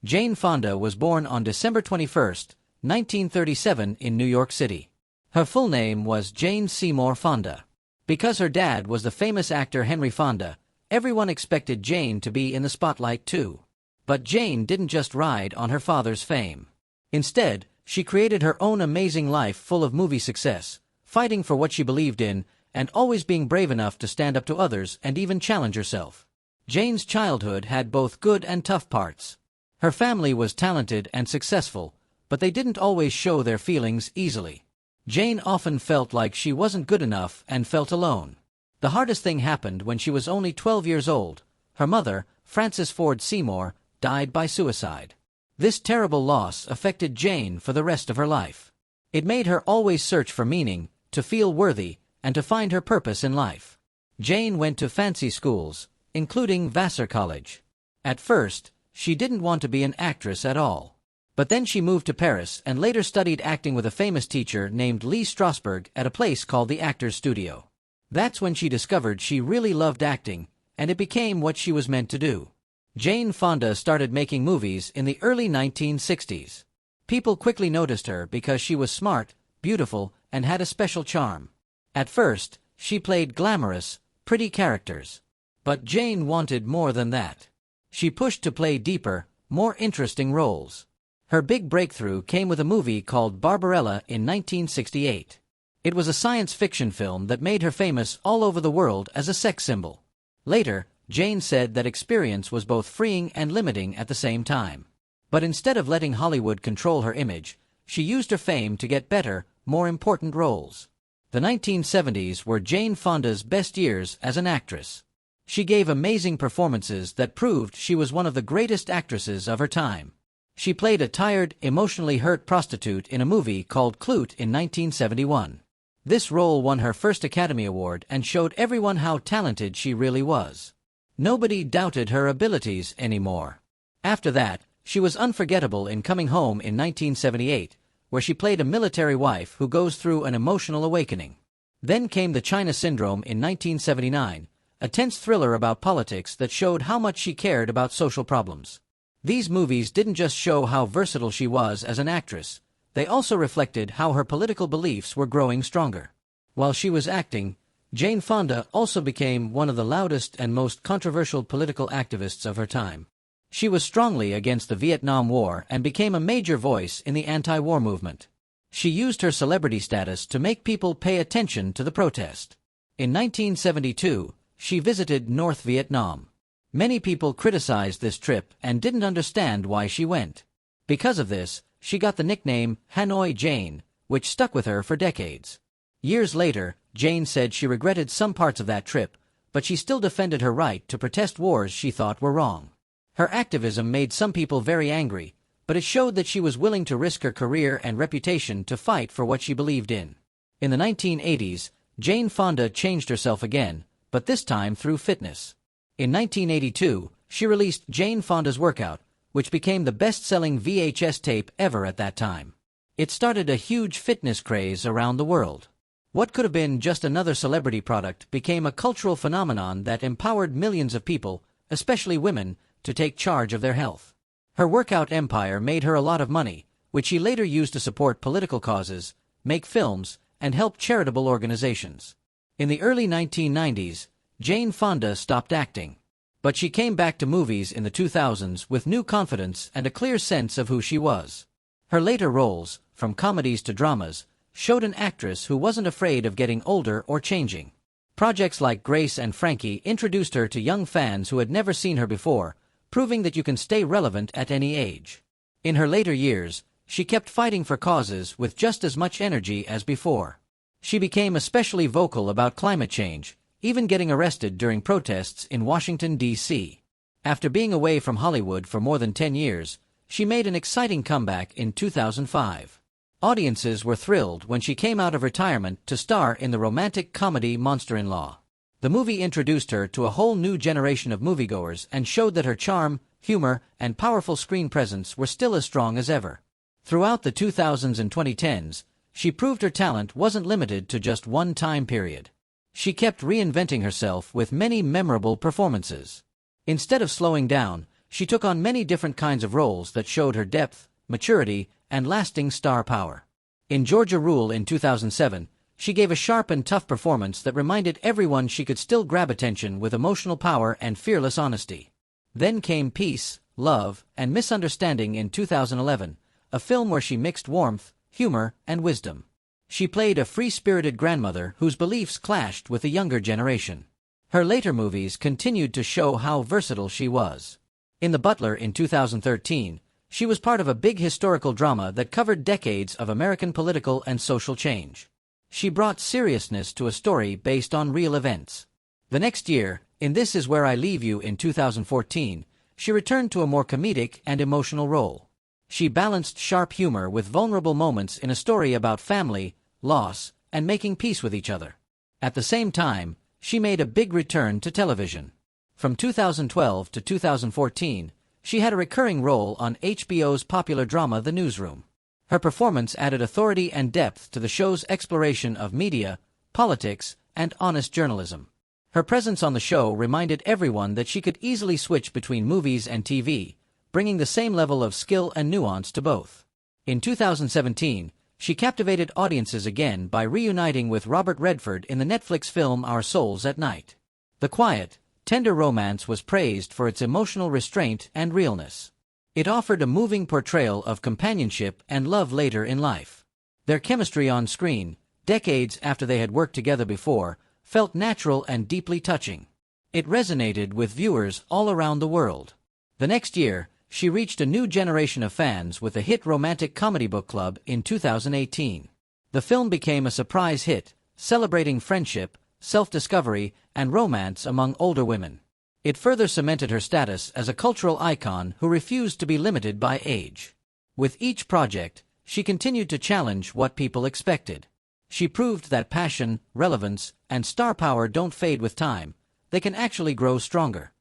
Jane Fonda was born on December 21, 1937 in New York City. Her full name was Jane Seymour Fonda. Because her dad was the famous actor Henry Fonda, everyone expected Jane to be in the spotlight too. But Jane didn't just ride on her father's fame. Instead, she created her own amazing life full of movie success, fighting for what she believed in, and always being brave enough to stand up to others and even challenge herself. Jane's childhood had both good and tough parts. Her family was talented and successful, but they didn't always show their feelings easily. Jane often felt like she wasn't good enough and felt alone. The hardest thing happened when she was only 12 years old. Her mother, Frances Ford Seymour, died by suicide. This terrible loss affected Jane for the rest of her life. It made her always search for meaning, to feel worthy, and to find her purpose in life. Jane went to fancy schools, including Vassar College. At first, she didn't want to be an actress at all. But then she moved to Paris and later studied acting with a famous teacher named Lee Strasberg at a place called the Actors Studio. That's when she discovered she really loved acting, and it became what she was meant to do. Jane Fonda started making movies in the early 1960s. People quickly noticed her because she was smart, beautiful, and had a special charm. At first, she played glamorous, pretty characters. But Jane wanted more than that. She pushed to play deeper, more interesting roles. Her big breakthrough came with a movie called Barbarella in 1968. It was a science fiction film that made her famous all over the world as a sex symbol. Later, Jane said that experience was both freeing and limiting at the same time. But instead of letting Hollywood control her image, she used her fame to get better, more important roles. The 1970s were Jane Fonda's best years as an actress. She gave amazing performances that proved she was one of the greatest actresses of her time. She played a tired, emotionally hurt prostitute in a movie called Klute in 1971. This role won her first Academy Award and showed everyone how talented she really was. Nobody doubted her abilities anymore. After that, she was unforgettable in Coming Home in 1978, where she played a military wife who goes through an emotional awakening. Then came The China Syndrome in 1979, a tense thriller about politics that showed how much she cared about social problems. These movies didn't just show how versatile she was as an actress, they also reflected how her political beliefs were growing stronger. While she was acting, Jane Fonda also became one of the loudest and most controversial political activists of her time. She was strongly against the Vietnam War and became a major voice in the anti-war movement. She used her celebrity status to make people pay attention to the protest. In 1972, she visited North Vietnam. Many people criticized this trip and didn't understand why she went. Because of this, she got the nickname Hanoi Jane, which stuck with her for decades. Years later, Jane said she regretted some parts of that trip, but she still defended her right to protest wars she thought were wrong. Her activism made some people very angry, but it showed that she was willing to risk her career and reputation to fight for what she believed in. In the 1980s, Jane Fonda changed herself again, but this time through fitness. In 1982, she released Jane Fonda's Workout, which became the best-selling VHS tape ever at that time. It started a huge fitness craze around the world. What could have been just another celebrity product became a cultural phenomenon that empowered millions of people, especially women, to take charge of their health. Her workout empire made her a lot of money, which she later used to support political causes, make films, and help charitable organizations. In the early 1990s, Jane Fonda stopped acting. But she came back to movies in the 2000s with new confidence and a clear sense of who she was. Her later roles, from comedies to dramas, showed an actress who wasn't afraid of getting older or changing. Projects like Grace and Frankie introduced her to young fans who had never seen her before, proving that you can stay relevant at any age. In her later years, she kept fighting for causes with just as much energy as before. She became especially vocal about climate change, even getting arrested during protests in Washington, D.C. After being away from Hollywood for more than 10 years, she made an exciting comeback in 2005. Audiences were thrilled when she came out of retirement to star in the romantic comedy Monster-in-Law. The movie introduced her to a whole new generation of moviegoers and showed that her charm, humor, and powerful screen presence were still as strong as ever. Throughout the 2000s and 2010s, she proved her talent wasn't limited to just one time period. She kept reinventing herself with many memorable performances. Instead of slowing down, she took on many different kinds of roles that showed her depth, maturity, and lasting star power. In Georgia Rule in 2007, she gave a sharp and tough performance that reminded everyone she could still grab attention with emotional power and fearless honesty. Then came Peace, Love, and Misunderstanding in 2011, a film where she mixed warmth, humor, and wisdom. She played a free-spirited grandmother whose beliefs clashed with the younger generation. Her later movies continued to show how versatile she was. In The Butler in 2013, she was part of a big historical drama that covered decades of American political and social change. She brought seriousness to a story based on real events. The next year, in This Is Where I Leave You in 2014, she returned to a more comedic and emotional role. She balanced sharp humor with vulnerable moments in a story about family, loss, and making peace with each other. At the same time, she made a big return to television. From 2012 to 2014, she had a recurring role on HBO's popular drama The Newsroom. Her performance added authority and depth to the show's exploration of media, politics, and honest journalism. Her presence on the show reminded everyone that she could easily switch between movies and TV, bringing the same level of skill and nuance to both. In 2017, she captivated audiences again by reuniting with Robert Redford in the Netflix film Our Souls at Night. The quiet, tender romance was praised for its emotional restraint and realness. It offered a moving portrayal of companionship and love later in life. Their chemistry on screen, decades after they had worked together before, felt natural and deeply touching. It resonated with viewers all around the world. The next year, she reached a new generation of fans with the hit romantic comedy book club in 2018. The film became a surprise hit, celebrating friendship, self-discovery, and romance among older women. It further cemented her status as a cultural icon who refused to be limited by age. With each project, she continued to challenge what people expected. She proved that passion, relevance, and star power don't fade with time, they can actually grow stronger.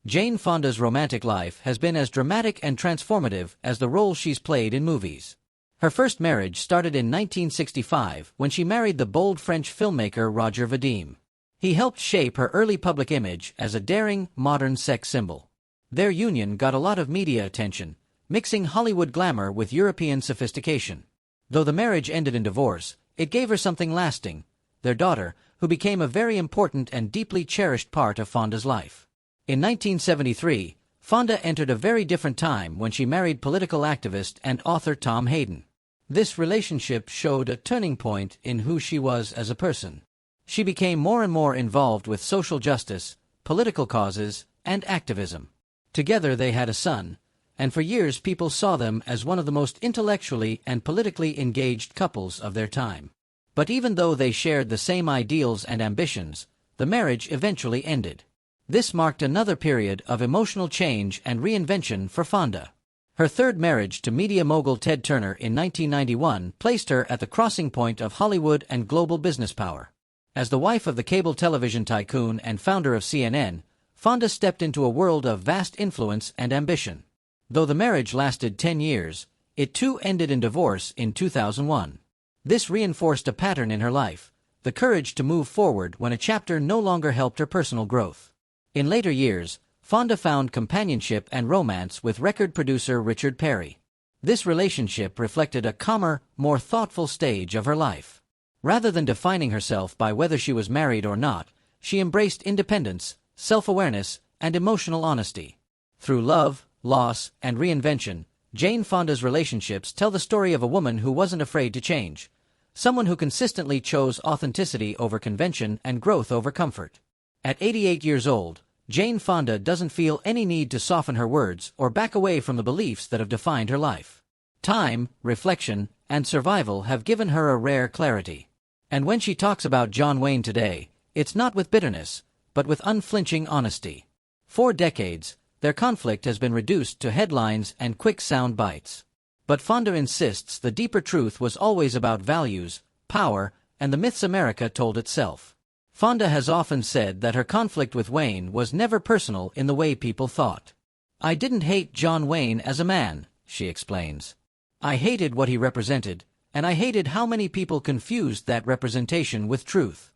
Jane Fonda's romantic life has been as dramatic and transformative as the roles she's played in movies. Her first marriage started in 1965 when she married the bold French filmmaker Roger Vadim. He helped shape her early public image as a daring, modern sex symbol. Their union got a lot of media attention, mixing Hollywood glamour with European sophistication. Though the marriage ended in divorce, it gave her something lasting, their daughter, who became a very important and deeply cherished part of Fonda's life. In 1973, Fonda entered a very different time when she married political activist and author Tom Hayden. This relationship showed a turning point in who she was as a person. She became more and more involved with social justice, political causes, and activism. Together they had a son, and for years people saw them as one of the most intellectually and politically engaged couples of their time. But even though they shared the same ideals and ambitions, the marriage eventually ended. This marked another period of emotional change and reinvention for Fonda. Her third marriage to media mogul Ted Turner in 1991 placed her at the crossing point of Hollywood and global business power. As the wife of the cable television tycoon and founder of CNN, Fonda stepped into a world of vast influence and ambition. Though the marriage lasted 10 years, it too ended in divorce in 2001. This reinforced a pattern in her life, the courage to move forward when a chapter no longer helped her personal growth. In later years, Fonda found companionship and romance with record producer Richard Perry. This relationship reflected a calmer, more thoughtful stage of her life. Rather than defining herself by whether she was married or not, she embraced independence, self-awareness, and emotional honesty. Through love, loss, and reinvention, Jane Fonda's relationships tell the story of a woman who wasn't afraid to change, someone who consistently chose authenticity over convention and growth over comfort. At 88 years old, Jane Fonda doesn't feel any need to soften her words or back away from the beliefs that have defined her life. Time, reflection, and survival have given her a rare clarity. And when she talks about John Wayne today, it's not with bitterness, but with unflinching honesty. For decades, their conflict has been reduced to headlines and quick sound bites. But Fonda insists the deeper truth was always about values, power, and the myths America told itself. Fonda has often said that her conflict with Wayne was never personal in the way people thought. "I didn't hate John Wayne as a man," she explains. "I hated what he represented, and I hated how many people confused that representation with truth."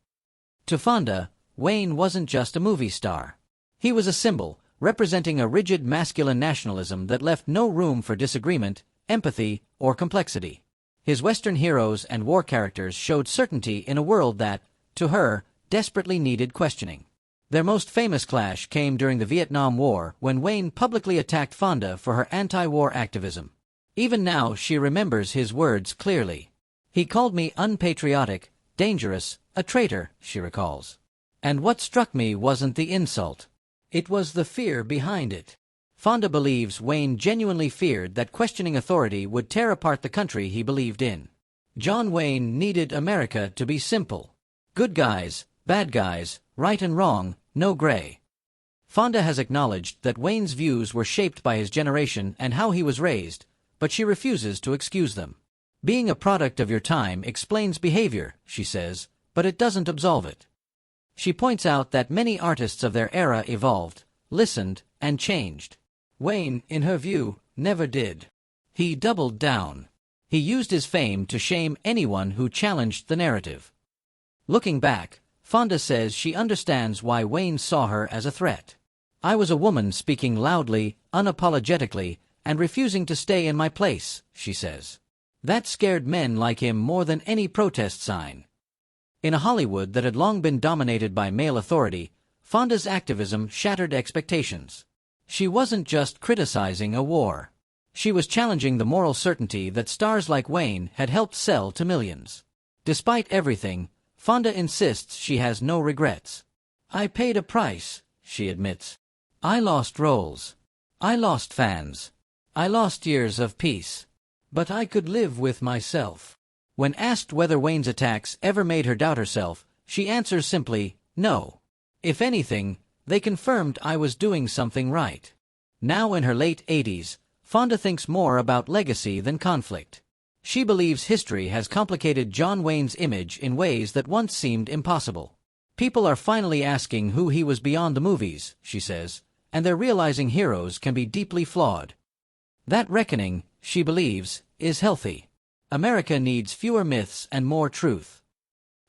To Fonda, Wayne wasn't just a movie star. He was a symbol, representing a rigid masculine nationalism that left no room for disagreement, empathy, or complexity. His Western heroes and war characters showed certainty in a world that, to her, desperately needed questioning. Their most famous clash came during the Vietnam War when Wayne publicly attacked Fonda for her anti-war activism. Even now she remembers his words clearly. "He called me unpatriotic, dangerous, a traitor," she recalls. "And what struck me wasn't the insult. It was the fear behind it." Fonda believes Wayne genuinely feared that questioning authority would tear apart the country he believed in. John Wayne needed America to be simple. Good guys, bad guys, right and wrong, no gray. Fonda has acknowledged that Wayne's views were shaped by his generation and how he was raised, but she refuses to excuse them. "Being a product of your time explains behavior," she says, but it doesn't absolve it. She points out that many artists of their era evolved, listened, and changed. Wayne, in her view, never did. He doubled down. He used his fame to shame anyone who challenged the narrative. Looking back, Fonda says she understands why Wayne saw her as a threat. "I was a woman speaking loudly, unapologetically, and refusing to stay in my place," she says. That scared men like him more than any protest sign. In a Hollywood that had long been dominated by male authority, Fonda's activism shattered expectations. She wasn't just criticizing a war. She was challenging the moral certainty that stars like Wayne had helped sell to millions. Despite everything, Fonda insists she has no regrets. "I paid a price," she admits. "I lost roles. I lost fans. I lost years of peace. But I could live with myself." When asked whether Wayne's attacks ever made her doubt herself, she answers simply, "No. If anything, they confirmed I was doing something right." Now in her late 80s, Fonda thinks more about legacy than conflict. She believes history has complicated John Wayne's image in ways that once seemed impossible. "People are finally asking who he was beyond the movies," she says, "and they're realizing heroes can be deeply flawed." That reckoning, she believes, is healthy. America needs fewer myths and more truth.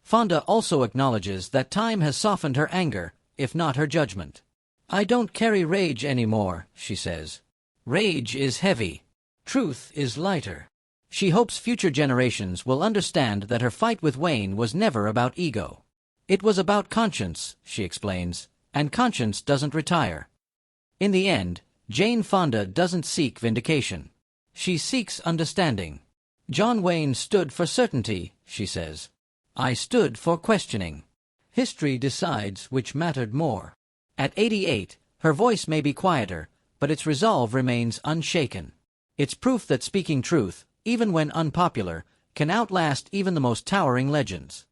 Fonda also acknowledges that time has softened her anger, if not her judgment. "I don't carry rage anymore," she says. "Rage is heavy. Truth is lighter." She hopes future generations will understand that her fight with Wayne was never about ego. "It was about conscience," she explains, "and conscience doesn't retire." In the end, Jane Fonda doesn't seek vindication. She seeks understanding. "John Wayne stood for certainty," she says. "I stood for questioning. History decides which mattered more." At 88, her voice may be quieter, but its resolve remains unshaken. It's proof that speaking truth, even when unpopular, can outlast even the most towering legends.